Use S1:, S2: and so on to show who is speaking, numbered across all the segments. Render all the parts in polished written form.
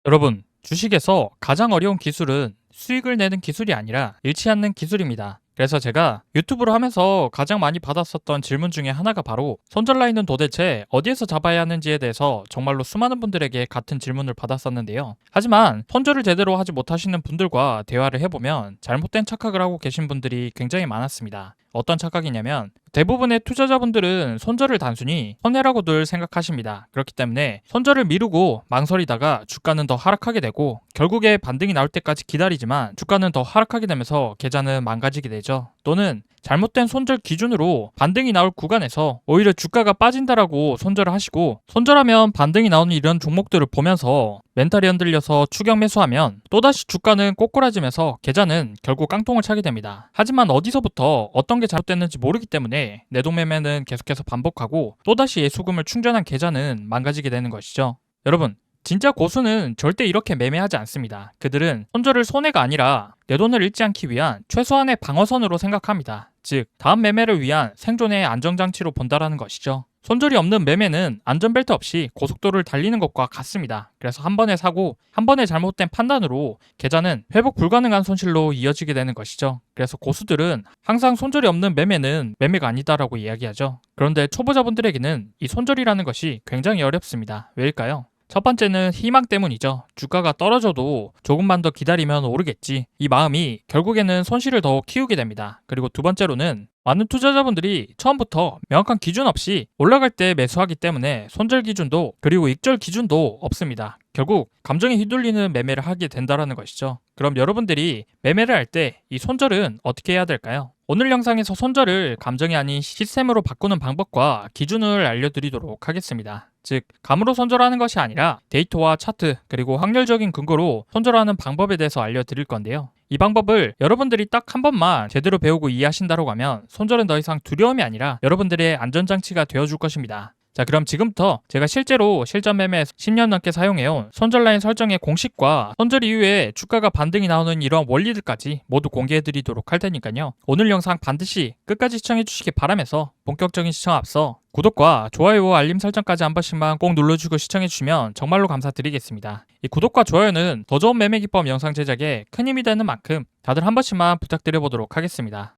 S1: 여러분, 주식에서 가장 어려운 기술은 수익을 내는 기술이 아니라 잃지 않는 기술입니다. 그래서 제가 유튜브를 하면서 가장 많이 받았었던 질문 중에 하나가 바로 손절 라인은 도대체 어디에서 잡아야 하는지에 대해서 정말로 수많은 분들에게 같은 질문을 받았었는데요. 하지만 손절을 제대로 하지 못하시는 분들과 대화를 해보면 잘못된 착각을 하고 계신 분들이 굉장히 많았습니다. 어떤 착각이냐면 대부분의 투자자분들은 손절을 단순히 손해라고들 생각하십니다. 그렇기 때문에 손절을 미루고 망설이다가 주가는 더 하락하게 되고 결국에 반등이 나올 때까지 기다리지만 주가는 더 하락하게 되면서 계좌는 망가지게 되죠. 또는 잘못된 손절 기준으로 반등이 나올 구간에서 오히려 주가가 빠진다라고 손절을 하시고 손절하면 반등이 나오는 이런 종목들을 보면서 멘탈이 흔들려서 추격 매수하면 또다시 주가는 꼬꾸라지면서 계좌는 결국 깡통을 차게 됩니다. 하지만 어디서부터 어떤 게 잘못됐는지 모르기 때문에 내동매매는 계속해서 반복하고 또다시 예수금을 충전한 계좌는 망가지게 되는 것이죠. 여러분, 진짜 고수는 절대 이렇게 매매하지 않습니다. 그들은 손절을 손해가 아니라 내 돈을 잃지 않기 위한 최소한의 방어선으로 생각합니다. 즉, 다음 매매를 위한 생존의 안정장치로 본다라는 것이죠. 손절이 없는 매매는 안전벨트 없이 고속도로를 달리는 것과 같습니다. 그래서 한 번에 사고 한 번에 잘못된 판단으로 계좌는 회복 불가능한 손실로 이어지게 되는 것이죠. 그래서 고수들은 항상 손절이 없는 매매는 매매가 아니다라고 이야기하죠. 그런데 초보자분들에게는 이 손절이라는 것이 굉장히 어렵습니다. 왜일까요? 첫 번째는 희망 때문이죠. 주가가 떨어져도 조금만 더 기다리면 오르겠지. 이 마음이 결국에는 손실을 더 키우게 됩니다. 그리고 두 번째로는 많은 투자자분들이 처음부터 명확한 기준 없이 올라갈 때 매수하기 때문에 손절 기준도 그리고 익절 기준도 없습니다. 결국 감정에 휘둘리는 매매를 하게 된다는 것이죠. 그럼 여러분들이 매매를 할 때 이 손절은 어떻게 해야 될까요? 오늘 영상에서 손절을 감정이 아닌 시스템으로 바꾸는 방법과 기준을 알려드리도록 하겠습니다. 즉, 감으로 손절하는 것이 아니라 데이터와 차트 그리고 확률적인 근거로 손절하는 방법에 대해서 알려드릴 건데요. 이 방법을 여러분들이 딱 한 번만 제대로 배우고 이해하신다고 하면 손절은 더 이상 두려움이 아니라 여러분들의 안전장치가 되어줄 것입니다. 자, 그럼 지금부터 제가 실제로 실전 매매에서 10년 넘게 사용해온 손절 라인 설정의 공식과 손절 이후에 주가가 반등이 나오는 이런 원리들까지 모두 공개해드리도록 할 테니까요. 오늘 영상 반드시 끝까지 시청해주시기 바라면서 본격적인 시청 앞서 구독과 좋아요와 알림 설정까지 한 번씩만 꼭 눌러주고 시청해주시면 정말로 감사드리겠습니다. 이 구독과 좋아요는 더 좋은 매매 기법 영상 제작에 큰 힘이 되는 만큼 다들 한 번씩만 부탁드려보도록 하겠습니다.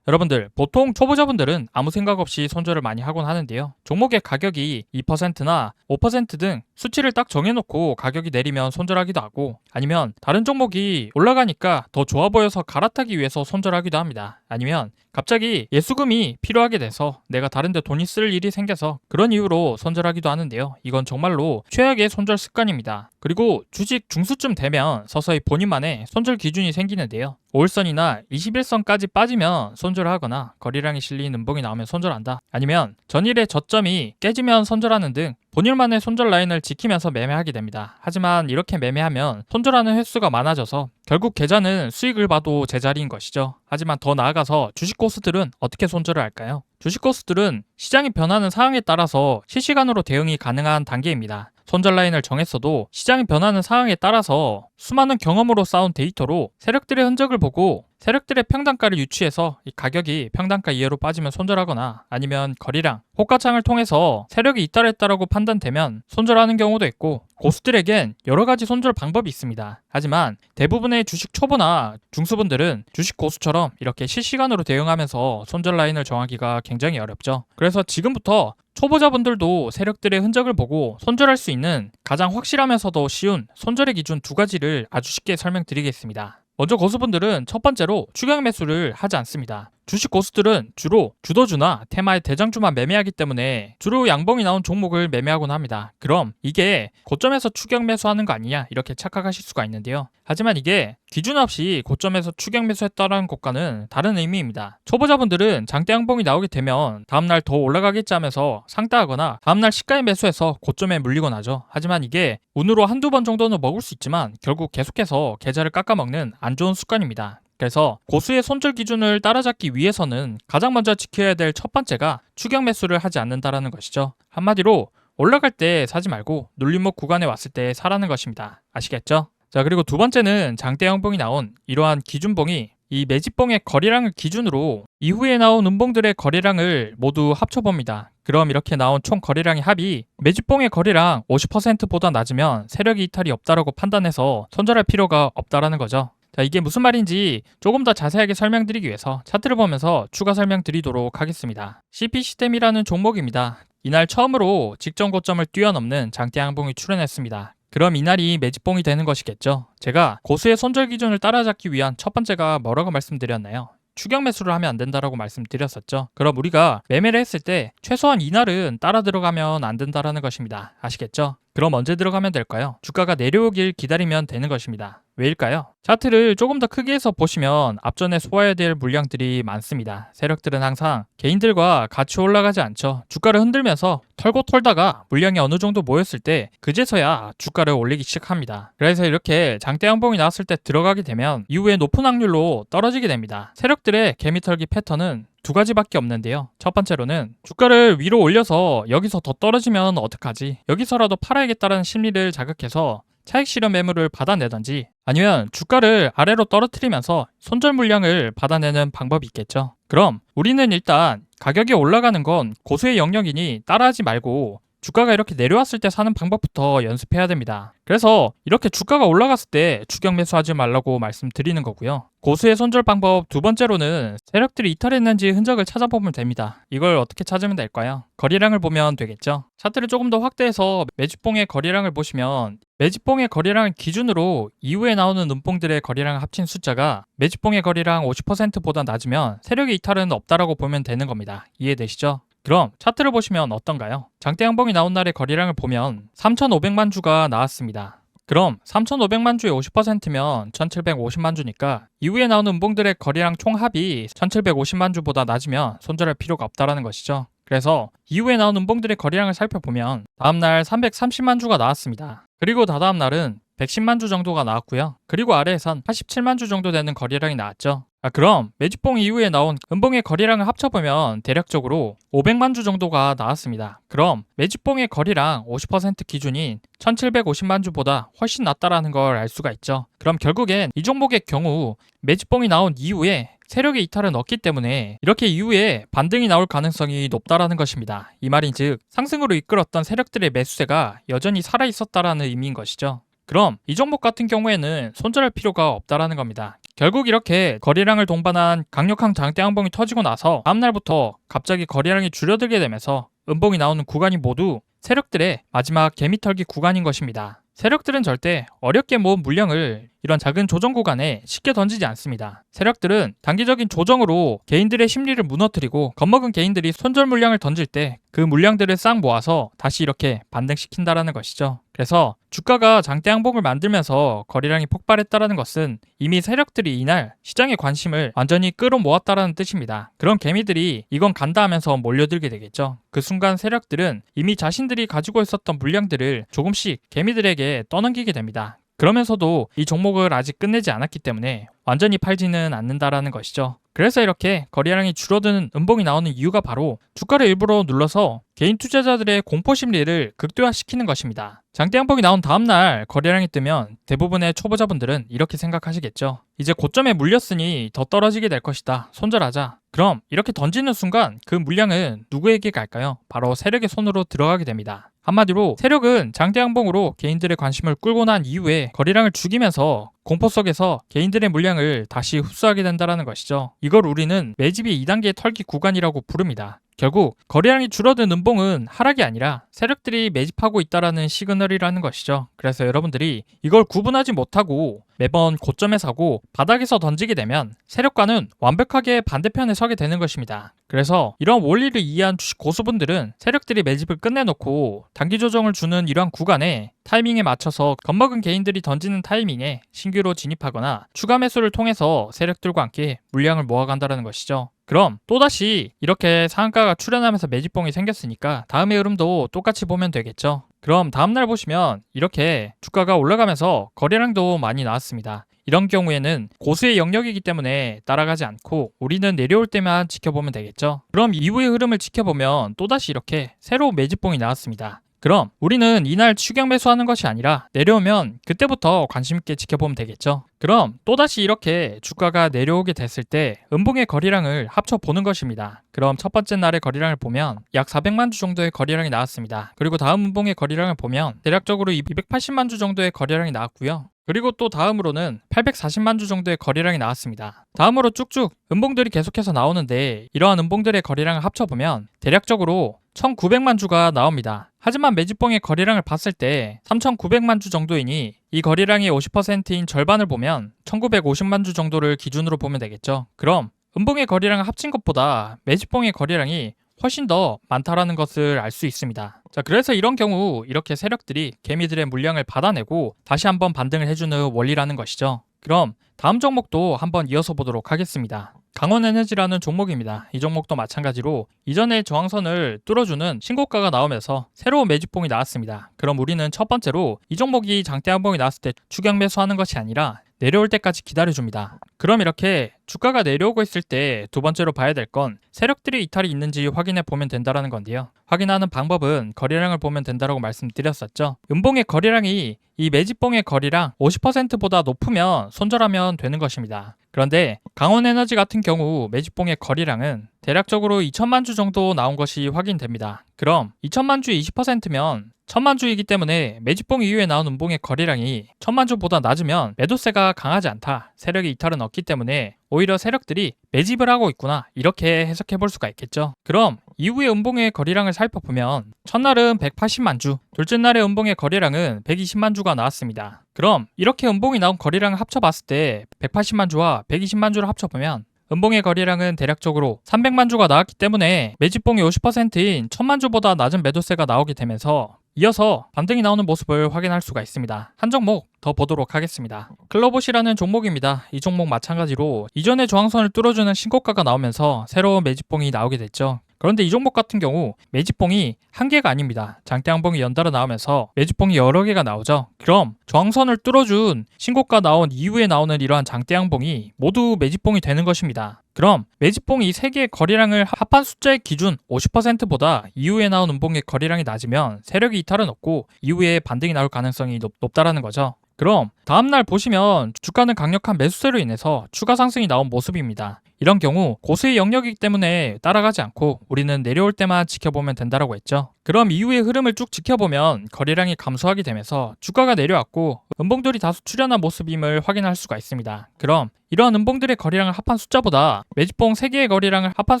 S1: 여러분들, 보통 초보자분들은 아무 생각 없이 손절을 많이 하곤 하는데요. 종목의 가격이 2%나 5% 등 수치를 딱 정해놓고 가격이 내리면 손절하기도 하고 아니면 다른 종목이 올라가니까 더 좋아 보여서 갈아타기 위해서 손절하기도 합니다. 아니면 갑자기 예수금이 필요하게 돼서 내가 다른 데 돈이 쓸 일이 생겨서 그런 이유로 손절하기도 하는데요. 이건 정말로 최악의 손절 습관입니다. 그리고 주식 중수쯤 되면 서서히 본인만의 손절 기준이 생기는데요. 5일선이나 21선까지 빠지면 손절하거나 거래량이 실린 음봉이 나오면 손절한다. 아니면 전일의 저점이 깨지면 손절하는 등 본인만의 손절 라인을 지키면서 매매하게 됩니다. 하지만 이렇게 매매하면 손절하는 횟수가 많아져서 결국 계좌는 수익을 봐도 제자리인 것이죠. 하지만 더 나아가서 주식 고수들은 어떻게 손절을 할까요? 주식 고수들은 시장이 변하는 상황에 따라서 실시간으로 대응이 가능한 단계입니다. 손절 라인을 정했어도 시장이 변하는 상황에 따라서 수많은 경험으로 쌓은 데이터로 세력들의 흔적을 보고 세력들의 평단가를 유추해서 이 가격이 평단가 이하로 빠지면 손절하거나 아니면 거래량, 호가창을 통해서 세력이 잇따랐다라고 판단되면 손절하는 경우도 있고 고수들에겐 여러 가지 손절 방법이 있습니다. 하지만 대부분의 주식 초보나 중수분들은 주식 고수처럼 이렇게 실시간으로 대응하면서 손절 라인을 정하기가 굉장히 어렵죠. 그래서 지금부터 초보자분들도 세력들의 흔적을 보고 손절할 수 있는 가장 확실하면서도 쉬운 손절의 기준 두 가지를 아주 쉽게 설명드리겠습니다. 먼저 고수분들은 첫 번째로 추격 매수를 하지 않습니다. 주식 고수들은 주로 주도주나 테마의 대장주만 매매하기 때문에 주로 양봉이 나온 종목을 매매하곤 합니다. 그럼 이게 고점에서 추격 매수하는 거 아니냐 이렇게 착각하실 수가 있는데요. 하지만 이게 기준 없이 고점에서 추격 매수했다는 것과는 다른 의미입니다. 초보자분들은 장대 양봉이 나오게 되면 다음날 더 올라가겠지 하면서 상따하거나 다음날 시가에 매수해서 고점에 물리곤 하죠. 하지만 이게 운으로 한두 번 정도는 먹을 수 있지만 결국 계속해서 계좌를 깎아먹는 안 좋은 습관입니다. 그래서 고수의 손절 기준을 따라잡기 위해서는 가장 먼저 지켜야 될 첫 번째가 추격 매수를 하지 않는다라는 것이죠. 한마디로 올라갈 때 사지 말고 눌림목 구간에 왔을 때 사라는 것입니다. 아시겠죠? 자, 그리고 두 번째는 장대 양봉이 나온 이러한 기준봉이 이 매집봉의 거래량을 기준으로 이후에 나온 음봉들의 거래량을 모두 합쳐봅니다. 그럼 이렇게 나온 총 거래량의 합이 매집봉의 거래량 50%보다 낮으면 세력의 이탈이 없다라고 판단해서 손절할 필요가 없다라는 거죠. 자, 이게 무슨 말인지 조금 더 자세하게 설명드리기 위해서 차트를 보면서 추가 설명드리도록 하겠습니다. CP 시스템이라는 종목입니다. 이날 처음으로 직전 고점을 뛰어넘는 장대 양봉이 출현했습니다. 그럼 이날이 매집봉이 되는 것이겠죠. 제가 고수의 손절 기준을 따라잡기 위한 첫 번째가 뭐라고 말씀드렸나요? 추격 매수를 하면 안 된다라고 말씀드렸었죠. 그럼 우리가 매매를 했을 때 최소한 이날은 따라 들어가면 안 된다라는 것입니다. 아시겠죠? 그럼 언제 들어가면 될까요? 주가가 내려오길 기다리면 되는 것입니다. 왜일까요? 차트를 조금 더 크게 해서 보시면 앞전에 소화해야 될 물량들이 많습니다. 세력들은 항상 개인들과 같이 올라가지 않죠. 주가를 흔들면서 털고 털다가 물량이 어느 정도 모였을 때 그제서야 주가를 올리기 시작합니다. 그래서 이렇게 장대 양봉이 나왔을 때 들어가게 되면 이후에 높은 확률로 떨어지게 됩니다. 세력들의 개미털기 패턴은 두 가지밖에 없는데요. 첫 번째로는 주가를 위로 올려서 여기서 더 떨어지면 어떡하지? 여기서라도 팔아야겠다는 심리를 자극해서 차익 실현 매물을 받아내던지 아니면 주가를 아래로 떨어뜨리면서 손절 물량을 받아내는 방법이 있겠죠. 그럼 우리는 일단 가격이 올라가는 건 고수의 영역이니 따라하지 말고 주가가 이렇게 내려왔을 때 사는 방법부터 연습해야 됩니다. 그래서 이렇게 주가가 올라갔을 때 추격 매수하지 말라고 말씀드리는 거고요. 고수의 손절 방법 두 번째로는 세력들이 이탈했는지 흔적을 찾아보면 됩니다. 이걸 어떻게 찾으면 될까요? 거래량을 보면 되겠죠. 차트를 조금 더 확대해서 매집봉의 거래량을 보시면 매집봉의 거래량을 기준으로 이후에 나오는 음봉들의 거래량을 합친 숫자가 매집봉의 거래량 50%보다 낮으면 세력의 이탈은 없다라고 보면 되는 겁니다. 이해되시죠? 그럼 차트를 보시면 어떤가요? 장대 양봉이 나온 날의 거래량을 보면 3,500만 주가 나왔습니다. 그럼 3,500만 주의 50%면 1,750만 주니까 이후에 나오는 음봉들의 거래량 총합이 1,750만 주보다 낮으면 손절할 필요가 없다라는 것이죠. 그래서 이후에 나온 음봉들의 거래량을 살펴보면 다음날 330만 주가 나왔습니다. 그리고 다다음 날은 110만 주 정도가 나왔고요. 그리고 아래에선 87만 주 정도 되는 거래량이 나왔죠. 그럼 매집봉 이후에 나온 음봉의 거래량을 합쳐보면 대략적으로 500만 주 정도가 나왔습니다. 그럼 매집봉의 거래량 50% 기준인 1750만 주보다 훨씬 낮다라는 걸 알 수가 있죠. 그럼 결국엔 이 종목의 경우 매집봉이 나온 이후에 세력의 이탈은 없기 때문에 이렇게 이후에 반등이 나올 가능성이 높다라는 것입니다. 이 말인즉 상승으로 이끌었던 세력들의 매수세가 여전히 살아있었다라는 의미인 것이죠. 그럼 이 종목 같은 경우에는 손절할 필요가 없다라는 겁니다. 결국 이렇게 거래량을 동반한 강력한 장대 양봉이 터지고 나서 다음날부터 갑자기 거래량이 줄어들게 되면서 음봉이 나오는 구간이 모두 세력들의 마지막 개미털기 구간인 것입니다. 세력들은 절대 어렵게 모은 물량을 이런 작은 조정 구간에 쉽게 던지지 않습니다. 세력들은 단기적인 조정으로 개인들의 심리를 무너뜨리고 겁먹은 개인들이 손절 물량을 던질 때 그 물량들을 싹 모아서 다시 이렇게 반등시킨다라는 것이죠. 그래서 주가가 장대 양봉을 만들면서 거래량이 폭발했다라는 것은 이미 세력들이 이날 시장의 관심을 완전히 끌어모았다라는 뜻입니다. 그런 개미들이 이건 간다 하면서 몰려들게 되겠죠. 그 순간 세력들은 이미 자신들이 가지고 있었던 물량들을 조금씩 개미들에게 떠넘기게 됩니다. 그러면서도 이 종목을 아직 끝내지 않았기 때문에 완전히 팔지는 않는다라는 것이죠. 그래서 이렇게 거래량이 줄어드는 음봉이 나오는 이유가 바로 주가를 일부러 눌러서 개인 투자자들의 공포 심리를 극대화시키는 것입니다. 장대 양봉이 나온 다음날 거래량이 뜨면 대부분의 초보자분들은 이렇게 생각하시겠죠. 이제 고점에 물렸으니 더 떨어지게 될 것이다. 손절하자. 그럼 이렇게 던지는 순간 그 물량은 누구에게 갈까요? 바로 세력의 손으로 들어가게 됩니다. 한마디로 세력은 장대 양봉으로 개인들의 관심을 끌고 난 이후에 거래량을 죽이면서 공포 속에서 개인들의 물량을 다시 흡수하게 된다는 것이죠. 이걸 우리는 매집이 2단계 털기 구간이라고 부릅니다. 결국 거래량이 줄어든 음봉은 하락이 아니라 세력들이 매집하고 있다라는 시그널이라는 것이죠. 그래서 여러분들이 이걸 구분하지 못하고 매번 고점에 사고 바닥에서 던지게 되면 세력과는 완벽하게 반대편에 서게 되는 것입니다. 그래서 이런 원리를 이해한 주식 고수분들은 세력들이 매집을 끝내놓고 단기 조정을 주는 이러한 구간에 타이밍에 맞춰서 겁먹은 개인들이 던지는 타이밍에 신규로 진입하거나 추가 매수를 통해서 세력들과 함께 물량을 모아간다는 것이죠. 그럼 또다시 이렇게 상한가가 출현하면서 매집봉이 생겼으니까 다음의 흐름도 똑같이 보면 되겠죠. 그럼 다음날 보시면 이렇게 주가가 올라가면서 거래량도 많이 나왔습니다. 이런 경우에는 고수의 영역이기 때문에 따라가지 않고 우리는 내려올 때만 지켜보면 되겠죠. 그럼 이후의 흐름을 지켜보면 또다시 이렇게 새로운 매집봉이 나왔습니다. 그럼 우리는 이날 추격 매수하는 것이 아니라 내려오면 그때부터 관심 있게 지켜보면 되겠죠. 그럼 또다시 이렇게 주가가 내려오게 됐을 때 음봉의 거래량을 합쳐보는 것입니다. 그럼 첫 번째 날의 거래량을 보면 약 400만 주 정도의 거래량이 나왔습니다. 그리고 다음 음봉의 거래량을 보면 대략적으로 280만 주 정도의 거래량이 나왔고요. 그리고 또 다음으로는 840만 주 정도의 거래량이 나왔습니다. 다음으로 쭉쭉 음봉들이 계속해서 나오는데 이러한 음봉들의 거래량을 합쳐보면 대략적으로 1900만 주가 나옵니다. 하지만 매집봉의 거래량을 봤을 때 3900만 주 정도이니 이 거래량의 50%인 절반을 보면 1950만 주 정도를 기준으로 보면 되겠죠. 그럼 음봉의 거래량을 합친 것보다 매집봉의 거래량이 훨씬 더 많다라는 것을 알 수 있습니다. 자, 그래서 이런 경우 이렇게 세력들이 개미들의 물량을 받아내고 다시 한번 반등을 해주는 원리라는 것이죠. 그럼 다음 종목도 한번 이어서 보도록 하겠습니다. 강원에너지라는 종목입니다. 이 종목도 마찬가지로 이전의 저항선을 뚫어주는 신고가가 나오면서 새로운 매집봉이 나왔습니다. 그럼 우리는 첫 번째로 이 종목이 장대 한봉이 나왔을 때 추격 매수하는 것이 아니라 내려올 때까지 기다려줍니다. 그럼 이렇게 주가가 내려오고 있을 때 두 번째로 봐야 될 건 세력들의 이탈이 있는지 확인해 보면 된다는 건데요. 확인하는 방법은 거래량을 보면 된다고 말씀드렸었죠. 음봉의 거래량이 이 매집봉의 거래량 50%보다 높으면 손절하면 되는 것입니다. 그런데 강원에너지 같은 경우 매집봉의 거래량은 대략적으로 2천만 주 정도 나온 것이 확인됩니다. 그럼 2천만 주 20%면 1000만 주이기 때문에 매집봉 이후에 나온 음봉의 거래량이 1000만 주보다 낮으면 매도세가 강하지 않다. 세력의 이탈은 없기 때문에 오히려 세력들이 매집을 하고 있구나. 이렇게 해석해 볼 수가 있겠죠. 그럼 이후의 음봉의 거래량을 살펴보면 첫날은 180만 주, 둘째 날의 음봉의 거래량은 120만 주가 나왔습니다. 그럼 이렇게 음봉이 나온 거래량을 합쳐봤을 때 180만 주와 120만 주를 합쳐보면 음봉의 거래량은 대략적으로 300만 주가 나왔기 때문에 매집봉이 50%인 1000만 주보다 낮은 매도세가 나오게 되면서 이어서 반등이 나오는 모습을 확인할 수가 있습니다. 한 종목 더 보도록 하겠습니다. 클로봇이라는 종목입니다. 이 종목 마찬가지로 이전의 저항선을 뚫어주는 신고가가 나오면서 새로운 매집봉이 나오게 됐죠. 그런데 이 종목 같은 경우 매집봉이 한 개가 아닙니다. 장대 항봉이 연달아 나오면서 매집봉이 여러 개가 나오죠. 그럼 저항선을 뚫어준 신고가 나온 이후에 나오는 이러한 장대 항봉이 모두 매집봉이 되는 것입니다. 그럼 매집봉이 3개의 거래량을 합한 숫자의 기준 50%보다 이후에 나온 음봉의 거래량이 낮으면 세력의 이탈은 없고 이후에 반등이 나올 가능성이 높다라는 거죠. 그럼 다음날 보시면 주가는 강력한 매수세로 인해서 추가 상승이 나온 모습입니다. 이런 경우 고수의 영역이기 때문에 따라가지 않고 우리는 내려올 때만 지켜보면 된다고 했죠. 그럼 이후의 흐름을 쭉 지켜보면 거래량이 감소하게 되면서 주가가 내려왔고 음봉들이 다소 출현한 모습임을 확인할 수가 있습니다. 그럼 이러한 음봉들의 거래량을 합한 숫자보다 매집봉 3개의 거래량을 합한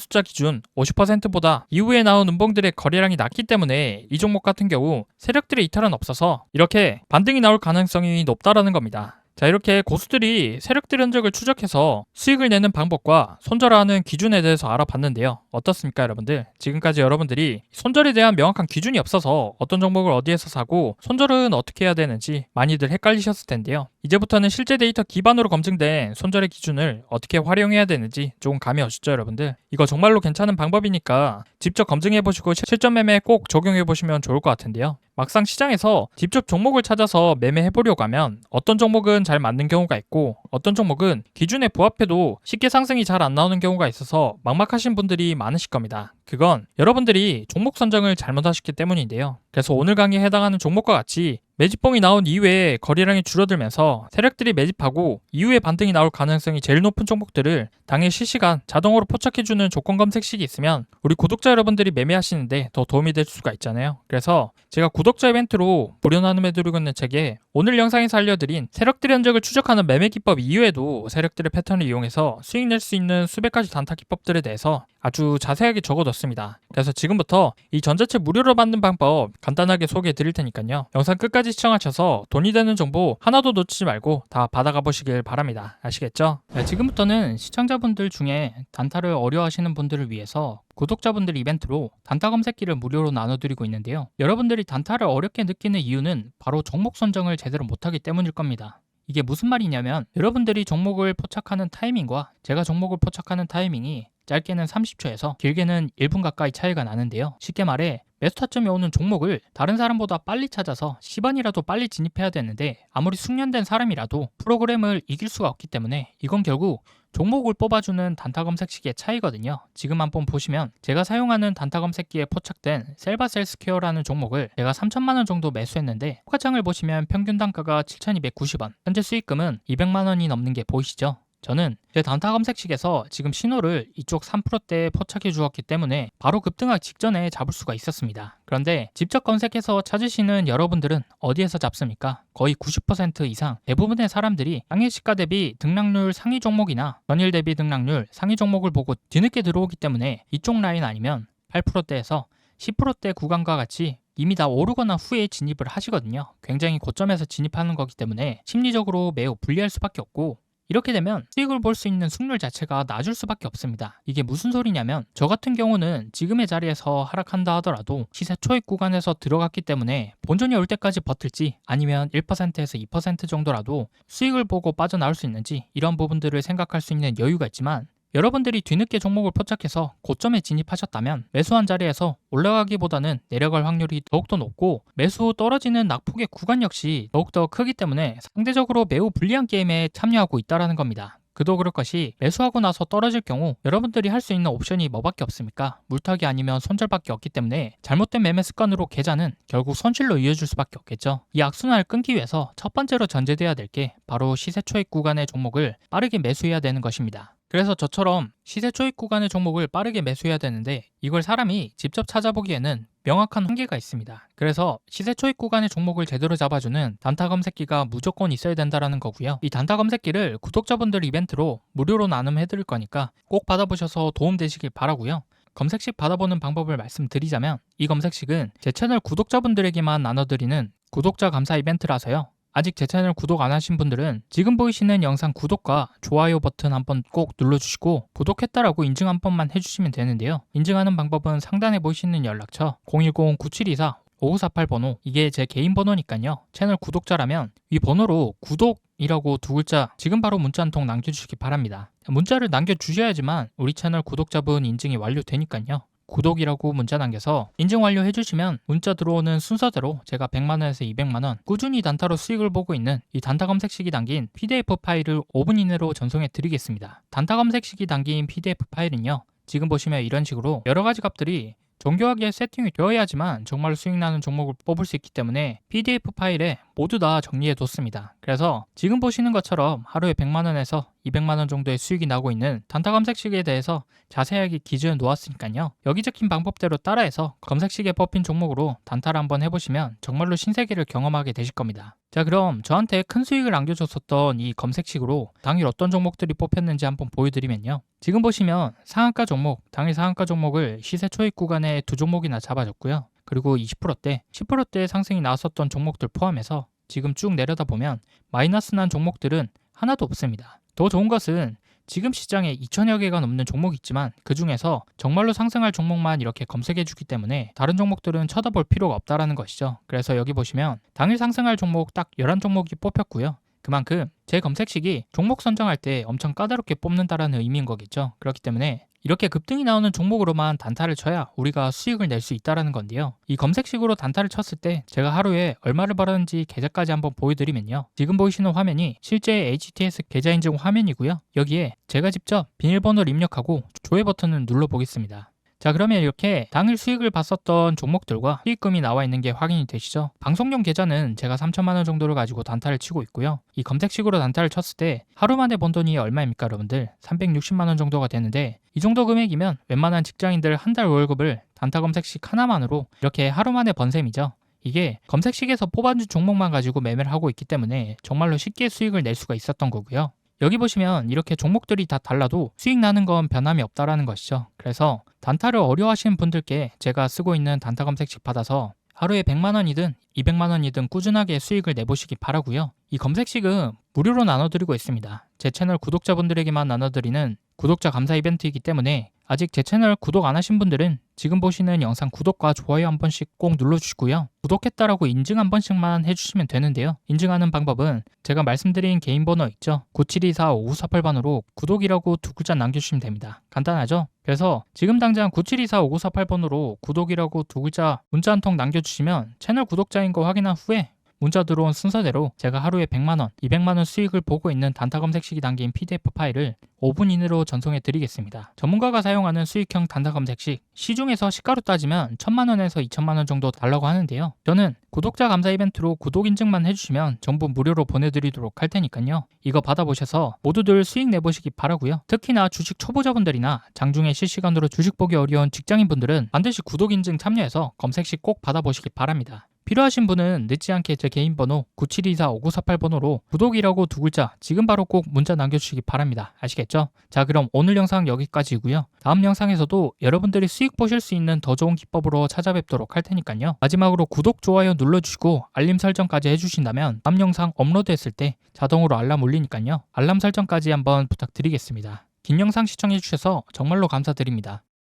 S1: 숫자 기준 50%보다 이후에 나온 음봉들의 거래량이 낮기 때문에 이 종목 같은 경우 세력들의 이탈은 없어서 이렇게 반등이 나올 가능성이 높다라는 겁니다. 자, 이렇게 고수들이 세력들의 흔적을 추적해서 수익을 내는 방법과 손절하는 기준에 대해서 알아봤는데요. 어떻습니까, 여러분들? 지금까지 여러분들이 손절에 대한 명확한 기준이 없어서 어떤 종목을 어디에서 사고 손절은 어떻게 해야 되는지 많이들 헷갈리셨을 텐데요. 이제부터는 실제 데이터 기반으로 검증된 손절의 기준을 어떻게 활용해야 되는지 조금 감이 오시죠, 여러분들? 이거 정말로 괜찮은 방법이니까 직접 검증해보시고 실전 매매에 꼭 적용해보시면 좋을 것 같은데요. 막상 시장에서 직접 종목을 찾아서 매매해보려고 하면 어떤 종목은 잘 맞는 경우가 있고 어떤 종목은 기준에 부합해도 쉽게 상승이 잘 안 나오는 경우가 있어서 막막하신 분들이 많으실 겁니다. 그건 여러분들이 종목 선정을 잘못하셨기 때문인데요. 그래서 오늘 강의에 해당하는 종목과 같이 매집봉이 나온 이후에 거래량이 줄어들면서 세력들이 매집하고 이후에 반등이 나올 가능성이 제일 높은 종목들을 당일 실시간 자동으로 포착해주는 조건 검색식이 있으면 우리 구독자 여러분들이 매매하시는데 더 도움이 될 수가 있잖아요. 그래서 제가 구독자 이벤트로 무료 나눔해드리고 있는 책에 오늘 영상에서 알려드린 세력들의 흔적을 추적하는 매매 기법 이외에도 세력들의 패턴을 이용해서 수익 낼 수 있는 수백 가지 단타 기법들에 대해서 아주 자세하게 적어뒀습니다. 그래서 지금부터 이 전자책 무료로 받는 방법 간단하게 소개해 드릴 테니까요. 영상 끝까지 시청하셔서 돈이 되는 정보 하나도 놓치지 말고 다 받아가 보시길 바랍니다. 아시겠죠? 네, 지금부터는 시청자분들 중에 단타를 어려워하시는 분들을 위해서 구독자분들 이벤트로 단타 검색기를 무료로 나눠드리고 있는데요. 여러분들이 단타를 어렵게 느끼는 이유는 바로 종목 선정을 제대로 못하기 때문일 겁니다. 이게 무슨 말이냐면 여러분들이 종목을 포착하는 타이밍과 제가 종목을 포착하는 타이밍이 짧게는 30초에서 길게는 1분 가까이 차이가 나는데요. 쉽게 말해 매수 타점이 오는 종목을 다른 사람보다 빨리 찾아서 10원이라도 빨리 진입해야 되는데 아무리 숙련된 사람이라도 프로그램을 이길 수가 없기 때문에 이건 결국 종목을 뽑아주는 단타 검색식의 차이거든요. 지금 한번 보시면 제가 사용하는 단타 검색기에 포착된 셀바셀스퀘어라는 종목을 제가 3천만 원 정도 매수했는데 호가창을 보시면 평균 단가가 7,290원, 현재 수익금은 200만 원이 넘는 게 보이시죠? 저는 제 단타 검색식에서 지금 신호를 이쪽 3%대에 포착해 주었기 때문에 바로 급등하기 직전에 잡을 수가 있었습니다. 그런데 직접 검색해서 찾으시는 여러분들은 어디에서 잡습니까? 거의 90% 이상 대부분의 사람들이 당일 시가 대비 등락률 상위 종목이나 전일 대비 등락률 상위 종목을 보고 뒤늦게 들어오기 때문에 이쪽 라인 아니면 8%대에서 10%대 구간과 같이 이미 다 오르거나 후에 진입을 하시거든요. 굉장히 고점에서 진입하는 거기 때문에 심리적으로 매우 불리할 수밖에 없고, 이렇게 되면 수익을 볼 수 있는 승률 자체가 낮을 수밖에 없습니다. 이게 무슨 소리냐면 저 같은 경우는 지금의 자리에서 하락한다 하더라도 시세 초입 구간에서 들어갔기 때문에 본전이 올 때까지 버틸지 아니면 1%에서 2% 정도라도 수익을 보고 빠져나올 수 있는지 이런 부분들을 생각할 수 있는 여유가 있지만, 여러분들이 뒤늦게 종목을 포착해서 고점에 진입하셨다면 매수한 자리에서 올라가기보다는 내려갈 확률이 더욱더 높고 매수 후 떨어지는 낙폭의 구간 역시 더욱더 크기 때문에 상대적으로 매우 불리한 게임에 참여하고 있다는 겁니다. 그도 그럴 것이 매수하고 나서 떨어질 경우 여러분들이 할 수 있는 옵션이 뭐밖에 없습니까? 물타기 아니면 손절밖에 없기 때문에 잘못된 매매 습관으로 계좌는 결국 손실로 이어질 수밖에 없겠죠. 이 악순환을 끊기 위해서 첫 번째로 전제돼야 될 게 바로 시세 초입 구간의 종목을 빠르게 매수해야 되는 것입니다. 그래서 저처럼 시세 초입 구간의 종목을 빠르게 매수해야 되는데 이걸 사람이 직접 찾아보기에는 명확한 한계가 있습니다. 그래서 시세 초입 구간의 종목을 제대로 잡아주는 단타 검색기가 무조건 있어야 된다는 거고요. 이 단타 검색기를 구독자분들 이벤트로 무료로 나눔해드릴 거니까 꼭 받아보셔서 도움되시길 바라고요. 검색식 받아보는 방법을 말씀드리자면 이 검색식은 제 채널 구독자분들에게만 나눠드리는 구독자 감사 이벤트라서요. 아직 제 채널 구독 안 하신 분들은 지금 보이시는 영상 구독과 좋아요 버튼 한번 꼭 눌러주시고 구독했다라고 인증 한 번만 해주시면 되는데요. 인증하는 방법은 상단에 보이시는 연락처 010-9724-5948번호, 이게 제 개인 번호니까요. 채널 구독자라면 위 번호로 구독이라고 두 글자 지금 바로 문자 한 통 남겨주시기 바랍니다. 문자를 남겨주셔야지만 우리 채널 구독자분 인증이 완료되니까요. 구독이라고 문자 남겨서 인증 완료해주시면 문자 들어오는 순서대로 제가 100만원에서 200만원 꾸준히 단타로 수익을 보고 있는 이 단타 검색식이 담긴 PDF 파일을 5분 이내로 전송해 드리겠습니다. 단타 검색식이 담긴 PDF 파일은요, 지금 보시면 이런 식으로 여러가지 값들이 정교하게 세팅이 되어야지만 정말 수익 나는 종목을 뽑을 수 있기 때문에 PDF 파일에 모두 다 정리해 뒀습니다. 그래서 지금 보시는 것처럼 하루에 100만원에서 200만원 정도의 수익이 나고 있는 단타 검색식에 대해서 자세하게 기준을 놓았으니까요. 여기 적힌 방법대로 따라해서 검색식에 뽑힌 종목으로 단타를 한번 해보시면 정말로 신세계를 경험하게 되실 겁니다. 자, 그럼 저한테 큰 수익을 안겨줬었던 이 검색식으로 당일 어떤 종목들이 뽑혔는지 한번 보여드리면요. 지금 보시면 상한가 종목, 당일 상한가 종목을 시세 초입 구간에 두 종목이나 잡아줬고요. 그리고 20%대, 10%대 상승이 나왔었던 종목들 포함해서 지금 쭉 내려다 보면 마이너스 난 종목들은 하나도 없습니다. 더 좋은 것은 지금 시장에 2천여 개가 넘는 종목이 있지만 그 중에서 정말로 상승할 종목만 이렇게 검색해주기 때문에 다른 종목들은 쳐다볼 필요가 없다라는 것이죠. 그래서 여기 보시면 당일 상승할 종목 딱 11종목이 뽑혔고요. 그만큼 제 검색식이 종목 선정할 때 엄청 까다롭게 뽑는다라는 의미인 거겠죠. 그렇기 때문에 이렇게 급등이 나오는 종목으로만 단타를 쳐야 우리가 수익을 낼 수 있다는 건데요. 이 검색식으로 단타를 쳤을 때 제가 하루에 얼마를 벌었는지 계좌까지 한번 보여드리면요. 지금 보이시는 화면이 실제 HTS 계좌 인증 화면이고요. 여기에 제가 직접 비밀번호를 입력하고 조회 버튼을 눌러보겠습니다. 자, 그러면 이렇게 당일 수익을 봤었던 종목들과 수익금이 나와 있는 게 확인이 되시죠? 방송용 계좌는 제가 3천만 원 정도를 가지고 단타를 치고 있고요. 이 검색식으로 단타를 쳤을 때 하루 만에 번 돈이 얼마입니까, 여러분들? 360만 원 정도가 되는데 이 정도 금액이면 웬만한 직장인들 한 달 월급을 단타 검색식 하나만으로 이렇게 하루 만에 번 셈이죠. 이게 검색식에서 뽑아준 종목만 가지고 매매를 하고 있기 때문에 정말로 쉽게 수익을 낼 수가 있었던 거고요. 여기 보시면 이렇게 종목들이 다 달라도 수익 나는 건 변함이 없다라는 것이죠. 그래서 단타를 어려워하시는 분들께 제가 쓰고 있는 단타 검색식 받아서 하루에 100만 원이든 200만 원이든 꾸준하게 수익을 내보시기 바라고요. 이 검색식은 무료로 나눠드리고 있습니다. 제 채널 구독자분들에게만 나눠드리는 구독자 감사 이벤트이기 때문에 아직 제 채널 구독 안 하신 분들은 지금 보시는 영상 구독과 좋아요 한 번씩 꼭 눌러주시고요. 구독했다라고 인증 한 번씩만 해주시면 되는데요. 인증하는 방법은 제가 말씀드린 개인 번호 있죠? 9724-5948번으로 구독이라고 두 글자 남겨주시면 됩니다. 간단하죠? 그래서 지금 당장 9724-5948번으로 구독이라고 두 글자 문자 한 통 남겨주시면 채널 구독자인 거 확인한 후에 문자 들어온 순서대로 제가 하루에 100만원, 200만원 수익을 보고 있는 단타 검색식이 담긴 PDF 파일을 5분 이내로 전송해 드리겠습니다. 전문가가 사용하는 수익형 단타 검색식, 시중에서 시가로 따지면 1000만원에서 2000만원 정도 달라고 하는데요. 저는 구독자 감사 이벤트로 구독 인증만 해주시면 전부 무료로 보내드리도록 할 테니까요. 이거 받아보셔서 모두들 수익 내보시기 바라고요. 특히나 주식 초보자분들이나 장중에 실시간으로 주식 보기 어려운 직장인분들은 반드시 구독 인증 참여해서 검색식 꼭 받아보시기 바랍니다. 필요하신 분은 늦지 않게 제 개인 번호 9724-5948번호로 구독이라고 두 글자 지금 바로 꼭 문자 남겨주시기 바랍니다. 아시겠죠? 자, 그럼 오늘 영상 여기까지고요. 다음 영상에서도 여러분들이 수익 보실 수 있는 더 좋은 기법으로 찾아뵙도록 할 테니까요. 마지막으로 구독, 좋아요 눌러주시고 알림 설정까지 해주신다면 다음 영상 업로드했을 때 자동으로 알람 울리니까요. 알람 설정까지 한번 부탁드리겠습니다. 긴 영상 시청해주셔서 정말로 감사드립니다.